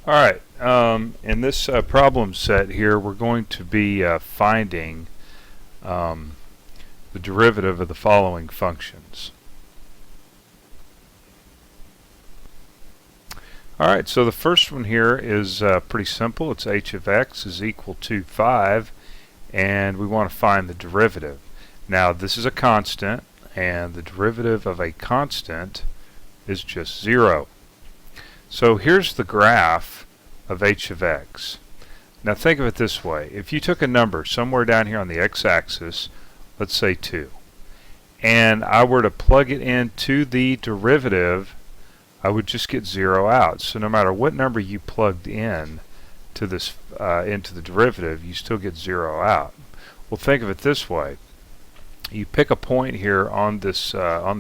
Alright, in this problem set here we're going to be finding the derivative of the following functions. Alright, so the first one here is pretty simple. It's h of x is equal to 5, and we want to find the derivative. Now this is a constant, and the derivative of a constant is just 0. So here's the graph of h of x. Now think of it this way. If you took a number somewhere down here on the x-axis, let's say 2, and I were to plug it into the derivative, I would just get 0 out. So no matter what number you plugged in to this into the derivative, you still get 0 out. Well, think of it this way. You pick a point here on this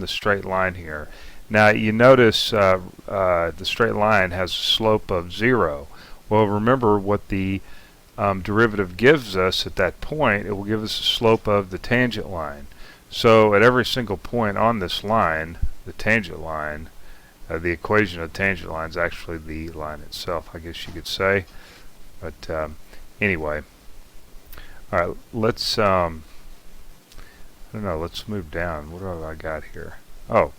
straight line here. Now you notice the straight line has a slope of 0. Well, remember what the derivative gives us at that point. It will give us a slope of the tangent line. So at every single point on this line, the tangent line, the equation of the tangent line is actually the line itself, I guess you could say. But anyway, all right, let's I don't know, let's move down. What have I got here? Oh,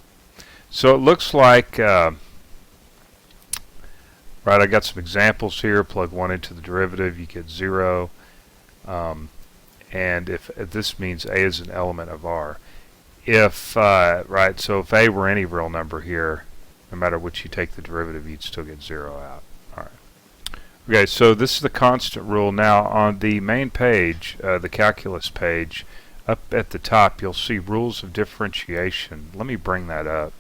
so it looks like right, I got some examples here. Plug 1 into the derivative, you get 0. And if this means a is an element of R. If right, so if a were any real number here, no matter which you take the derivative, you'd still get 0 out. All right. Okay, so this is the constant rule. Now on the main page, the calculus page, up at the top, you'll see rules of differentiation. Let me bring that up.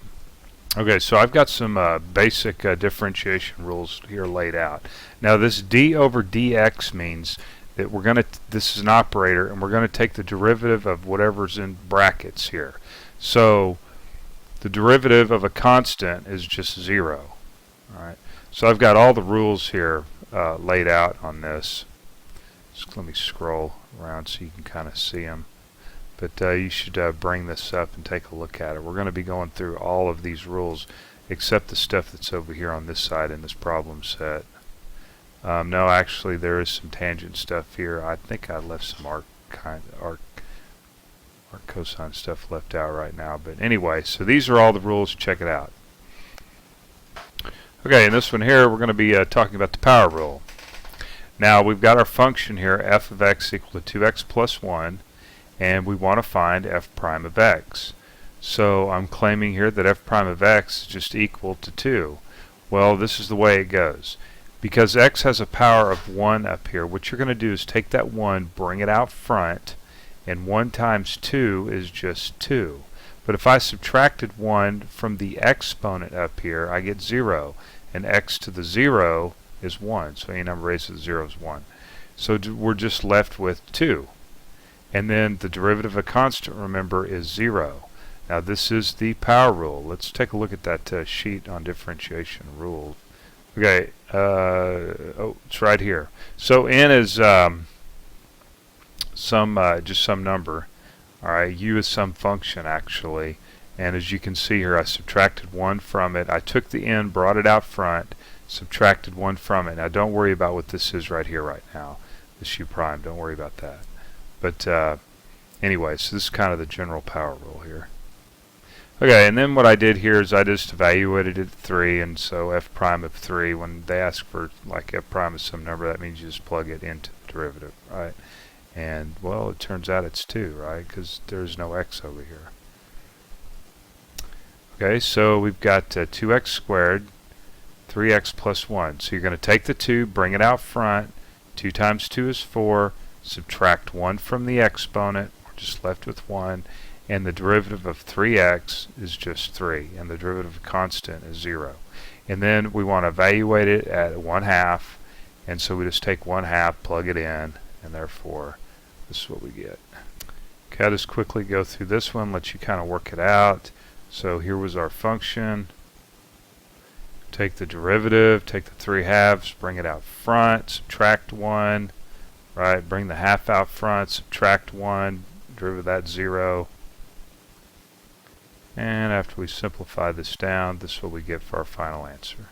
Okay, so I've got some basic differentiation rules here laid out. Now this d over dx means that we're going to, this is an operator, and we're going to take the derivative of whatever's in brackets here. So the derivative of a constant is just 0. All right. So I've got all the rules here laid out on this. Just let me scroll around so you can kind of see them. But you should bring this up and take a look at it. We're going to be going through all of these rules except the stuff that's over here on this side in this problem set. No, actually there is some tangent stuff here. I think I left some arc cosine stuff left out right now. But anyway, so these are all the rules. Check it out. Okay, in this one here we're going to be talking about the power rule. Now we've got our function here, f of x equal to 2x plus 1. And we want to find f prime of x. So I'm claiming here that f prime of x is just equal to 2. Well, this is the way it goes. Because x has a power of 1 up here, what you're going to do is take that 1, bring it out front, and 1 times 2 is just 2. But if I subtracted 1 from the exponent up here, I get 0. And x to the 0 is 1. So any number raised to the 0 is 1. So we're just left with 2. And then the derivative of a constant, remember, is 0. Now this is the power rule. Let's take a look at that sheet on differentiation rules. Okay, oh, it's right here. So n is just some number. All right, u is some function actually. And as you can see here, I subtracted 1 from it. I took the n, brought it out front, subtracted 1 from it. Now don't worry about what this is right here, right now. This u prime. Don't worry about that. But anyway, so this is kind of the general power rule here. Okay, and then what I did here is I just evaluated it at 3, and so f prime of 3, when they ask for like f prime is some number, that means you just plug it into the derivative, right? And well, it turns out it's 2, right? Because there's no x over here. Okay, so we've got 2x squared, 3x plus 1. So you're going to take the 2, bring it out front. 2 times 2 is 4. Subtract 1 from the exponent, we're just left with 1, and the derivative of 3x is just 3, and the derivative of constant is 0. And then we want to evaluate it at 1/2, and so we just take 1/2, plug it in, and therefore this is what we get. Okay, I'll just quickly go through this one, let you kind of work it out. So here was our function. Take the derivative, take the 3/2, bring it out front, subtract 1. Right, bring the half out front, subtract 1, derivative of that 0. And after we simplify this down, this is what we get for our final answer.